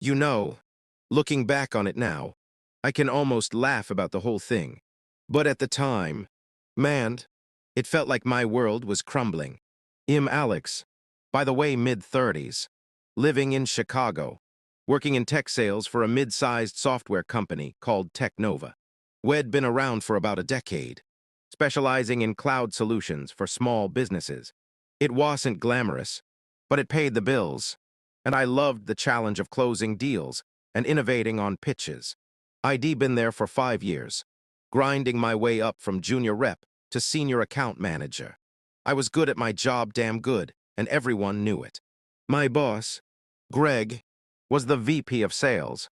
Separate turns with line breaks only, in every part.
You know, looking back on it now, I can almost laugh about the whole thing. But at the time, man, it felt like my world was crumbling. Alex, by the way, mid-30s, living in Chicago, working in tech sales for a mid-sized software company called Technova. We'd been around for about a decade, specializing in cloud solutions for small businesses. It wasn't glamorous, but it paid the bills, and I loved the challenge of closing deals and innovating on pitches. I'd been there for 5 years, grinding my way up from junior rep to senior account manager. I was good at my job, damn good, and everyone knew it. My boss, Greg, was the VP of sales.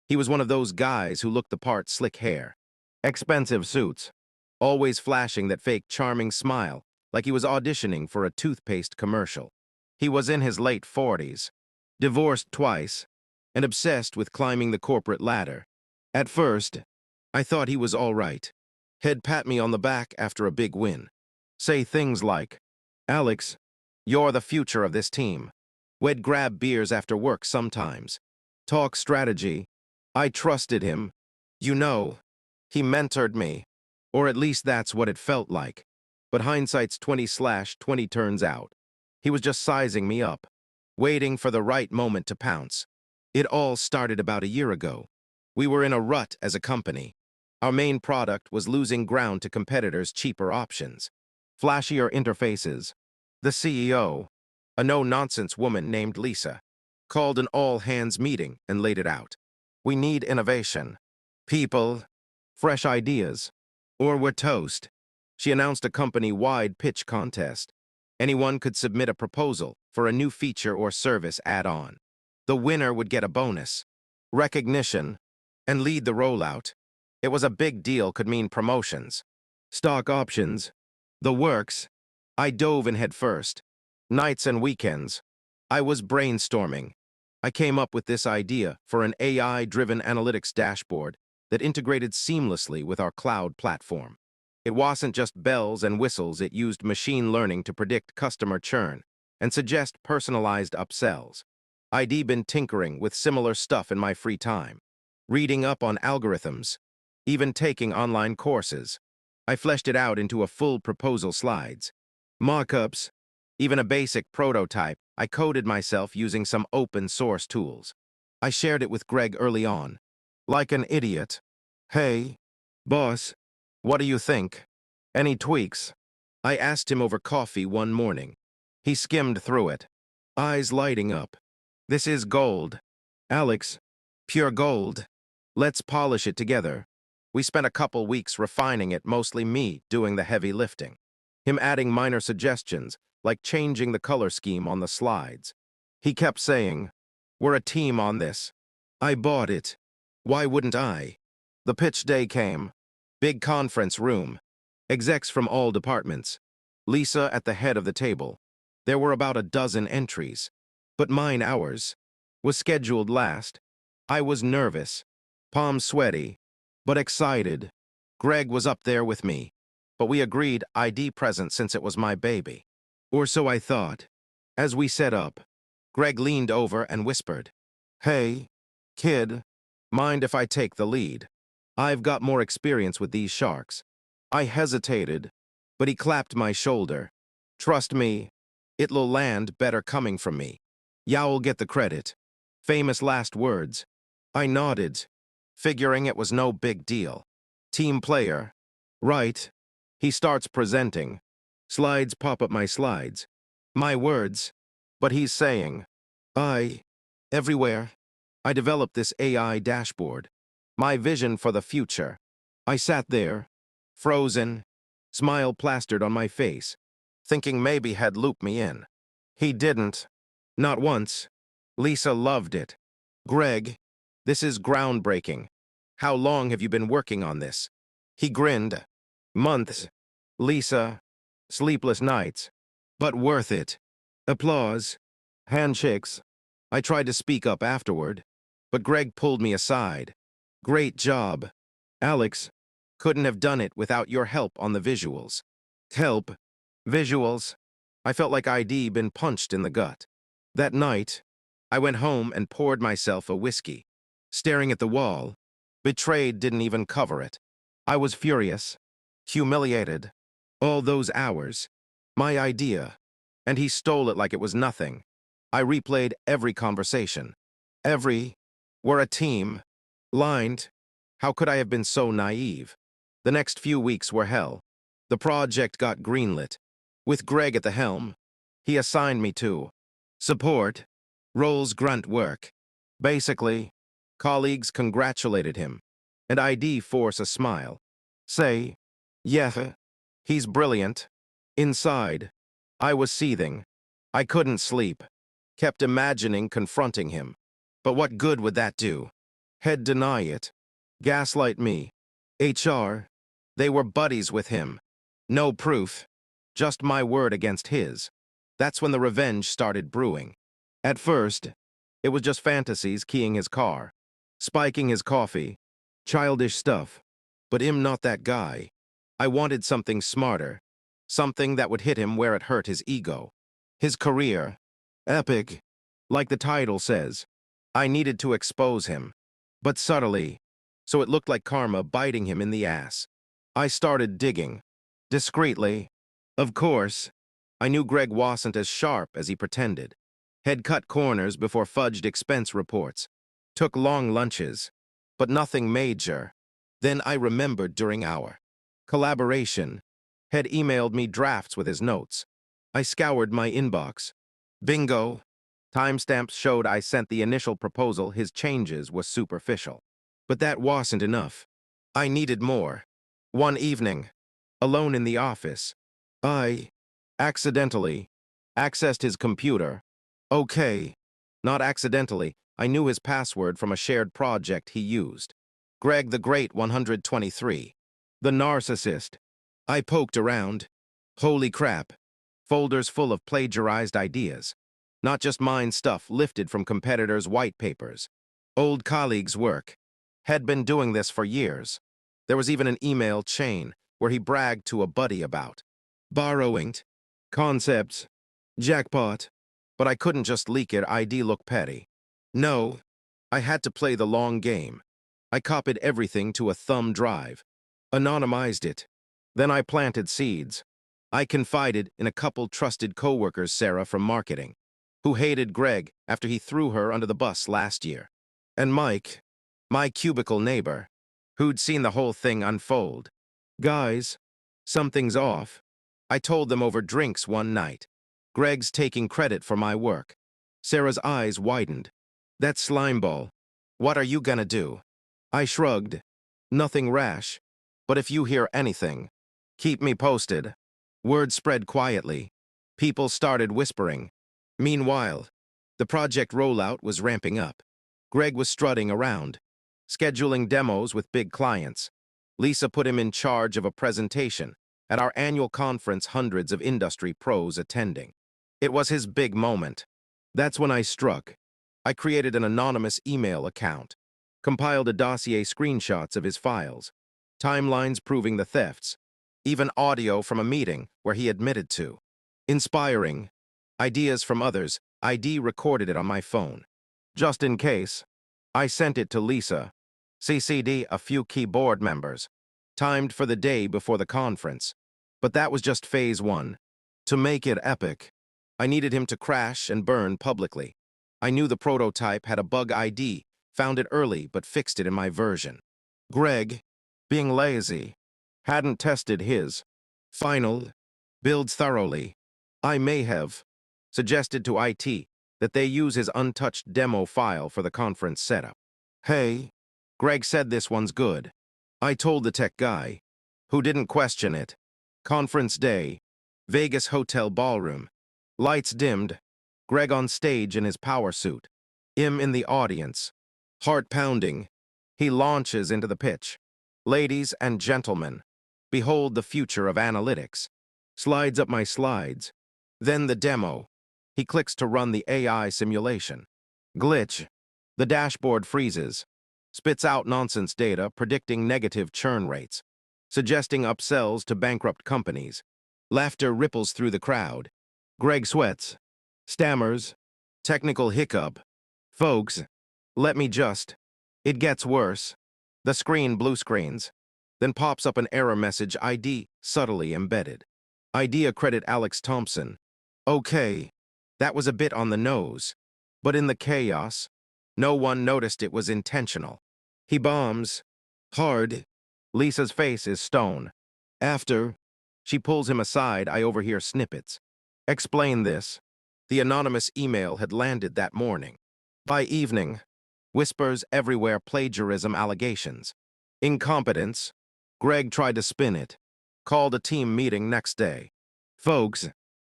He was one of those guys who looked the part, slick hair, expensive suits, always flashing that fake charming smile like he was auditioning for a toothpaste commercial. He was in his late 40s, divorced twice, and obsessed with climbing the corporate ladder. At first, I thought he was all right. He'd pat me on the back after a big win. Say things like, "Alex, you're the future of this team." We'd grab beers after work sometimes. Talk strategy. I trusted him. You know, he mentored me. Or at least that's what it felt like. But hindsight's 20/20 turns out. He was just sizing me up, waiting for the right moment to pounce. It all started about a year ago. We were in a rut as a company. Our main product was losing ground to competitors' cheaper options, flashier interfaces. The CEO, a no-nonsense woman named Lisa, called an all-hands meeting and laid it out. We need innovation, people, fresh ideas, or we're toast. She announced a company-wide pitch contest. Anyone could submit a proposal for a new feature or service add-on. The winner would get a bonus, recognition, and lead the rollout. It was a big deal, could mean promotions, stock options, the works. I dove in head first. Nights and weekends, I was brainstorming. I came up with this idea for an AI-driven analytics dashboard that integrated seamlessly with our cloud platform. It wasn't just bells and whistles, it used machine learning to predict customer churn and suggest personalized upsells. I'd been tinkering with similar stuff in my free time, reading up on algorithms, even taking online courses. I fleshed it out into a full proposal slides, mock-ups, even a basic prototype. I coded myself using some open source tools. I shared it with Greg early on, like an idiot. "Hey, boss, what do you think? Any tweaks?" I asked him over coffee one morning. He skimmed through it, eyes lighting up. "This is gold. Alex, pure gold. Let's polish it together." We spent a couple weeks refining it, mostly me doing the heavy lifting, him adding minor suggestions, like changing the color scheme on the slides. He kept saying, "We're a team on this." I bought it. Why wouldn't I? The pitch day came. Big conference room. Execs from all departments. Lisa at the head of the table. There were about a dozen entries, but mine, ours, was scheduled last. I was nervous, palms sweaty, but excited. Greg was up there with me, but we agreed I'd be present since it was my baby. Or so I thought. As we set up, Greg leaned over and whispered, "Hey, kid, mind if I take the lead? I've got more experience with these sharks." I hesitated, but he clapped my shoulder. "Trust me, it'll land better coming from me. Y'all get the credit." Famous last words. I nodded, figuring it was no big deal. Team player. Right. He starts presenting. Slides pop up, my slides. My words. But he's saying, "I, everywhere." I developed this AI dashboard. My vision for the future. I sat there, frozen, smile plastered on my face, thinking maybe he'd loop me in. He didn't. Not once. Lisa loved it. "Greg, this is groundbreaking. How long have you been working on this?" He grinned. "Months." Lisa, "Sleepless nights. But worth it." Applause. Handshakes. I tried to speak up afterward, but Greg pulled me aside. "Great job. Alex, couldn't have done it without your help on the visuals." Help. Visuals. I felt like I'd been punched in the gut. That night, I went home and poured myself a whiskey. Staring at the wall, Betrayed didn't even cover it. I was furious, humiliated. All those hours. My idea. And he stole it like it was nothing. I replayed every conversation. Every, we're a team. Lined. How could I have been so naive? The next few weeks were hell. The project got greenlit. With Greg at the helm, he assigned me to support, roles grunt work. Basically, colleagues congratulated him, and ID force a smile. Say, yeah, he's brilliant. Inside, I was seething. I couldn't sleep. Kept imagining confronting him. But what good would that do? He'd deny it. Gaslight me. HR. They were buddies with him. No proof. Just my word against his. That's when the revenge started brewing. At first, it was just fantasies keying his car, spiking his coffee, childish stuff. But I'm not that guy. I wanted something smarter, something that would hit him where it hurt his ego. His career. Epic. Like the title says. I needed to expose him. But subtly, so it looked like karma biting him in the ass. I started digging. Discreetly. Of course, I knew Greg wasn't as sharp as he pretended. Had cut corners before fudged expense reports. Took long lunches. But nothing major. Then I remembered during our collaboration. Had emailed me drafts with his notes. I scoured my inbox. Bingo. Timestamps showed I sent the initial proposal. His changes were superficial. But that wasn't enough. I needed more. One evening, alone in the office, I accidentally accessed his computer. Okay, not accidentally. I knew his password from a shared project he used. Greg the Great 123. The narcissist. I poked around. Holy crap. Folders full of plagiarized ideas. Not just mine stuff lifted from competitors' white papers. Old colleagues' work. Had been doing this for years. There was even an email chain where he bragged to a buddy about borrowing concepts. Jackpot. But I couldn't just leak it. ID look petty. No, I had to play the long game. I copied everything to a thumb drive. Anonymized it. Then I planted seeds. I confided in a couple trusted coworkers, Sarah from marketing, who hated Greg after he threw her under the bus last year, and Mike, my cubicle neighbor, who'd seen the whole thing unfold. Guys, something's off. I told them over drinks one night. Greg's taking credit for my work. Sarah's eyes widened. That slimeball. What are you gonna do? I shrugged. Nothing rash. But if you hear anything, keep me posted. Word spread quietly. People started whispering. Meanwhile, the project rollout was ramping up. Greg was strutting around, scheduling demos with big clients. Lisa put him in charge of a presentation at our annual conference, hundreds of industry pros attending. It was his big moment. That's when I struck. I created an anonymous email account, compiled a dossier screenshots of his files, timelines proving the thefts, even audio from a meeting where he admitted to. Inspiring. Ideas from others. ID recorded it on my phone. Just in case, I sent it to Lisa. CC'd a few key board members. Timed for the day before the conference. But that was just phase one. To make it epic, I needed him to crash and burn publicly. I knew the prototype had a bug ID, found it early but fixed it in my version. Greg, being lazy, hadn't tested his final builds thoroughly. I may have suggested to IT that they use his untouched demo file for the conference setup. Hey, Greg said this one's good. I told the tech guy, who didn't question it. Conference day, Vegas hotel ballroom. Lights dimmed, Greg on stage in his power suit. In the audience. Heart pounding. He launches into the pitch. Ladies and gentlemen, behold the future of analytics. Slides up my slides. Then the demo. He clicks to run the AI simulation. Glitch. The dashboard freezes. Spits out nonsense data predicting negative churn rates, suggesting upsells to bankrupt companies. Laughter ripples through the crowd. Greg sweats. Stammers. Technical hiccup. Folks, let me just. It gets worse. The screen blue screens. Then pops up an error message ID subtly embedded. Idea credit Alex Thompson. Okay, that was a bit on the nose. But in the chaos, no one noticed it was intentional. He bombs. Hard. Lisa's face is stone. After, she pulls him aside, I overhear snippets. Explain this. The anonymous email had landed that morning. By evening, whispers everywhere plagiarism allegations. Incompetence. Greg tried to spin it. Called a team meeting next day. Folks,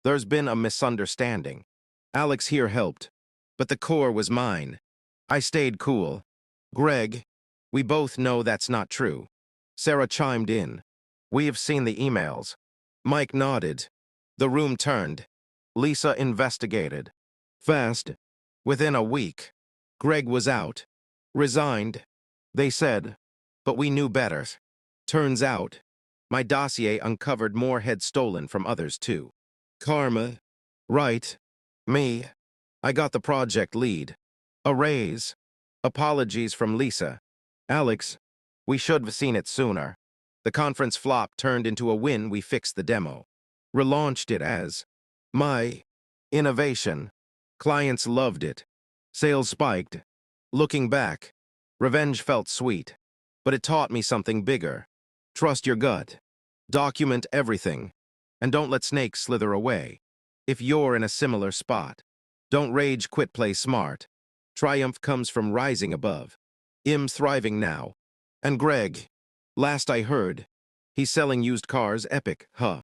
there's been a misunderstanding. Alex here helped, but the core was mine. I stayed cool. Greg, we both know that's not true. Sarah chimed in. We have seen the emails. Mike nodded. The room turned. Lisa investigated. Fast. Within a week. Greg was out. Resigned. They said. But we knew better. Turns out, my dossier uncovered more heads stolen from others too. Karma. Right. Me. I got the project lead. A raise. Apologies from Lisa. Alex, we should have seen it sooner. The conference flop turned into a win. We fixed the demo. Relaunched it as my innovation. Clients loved it. Sales spiked. Looking back, revenge felt sweet. But it taught me something bigger. Trust your gut. Document everything. And don't let snakes slither away. If you're in a similar spot, don't rage, quit, play smart. Triumph comes from rising above. Im's thriving now. And Greg, last I heard, he's selling used cars, epic, huh?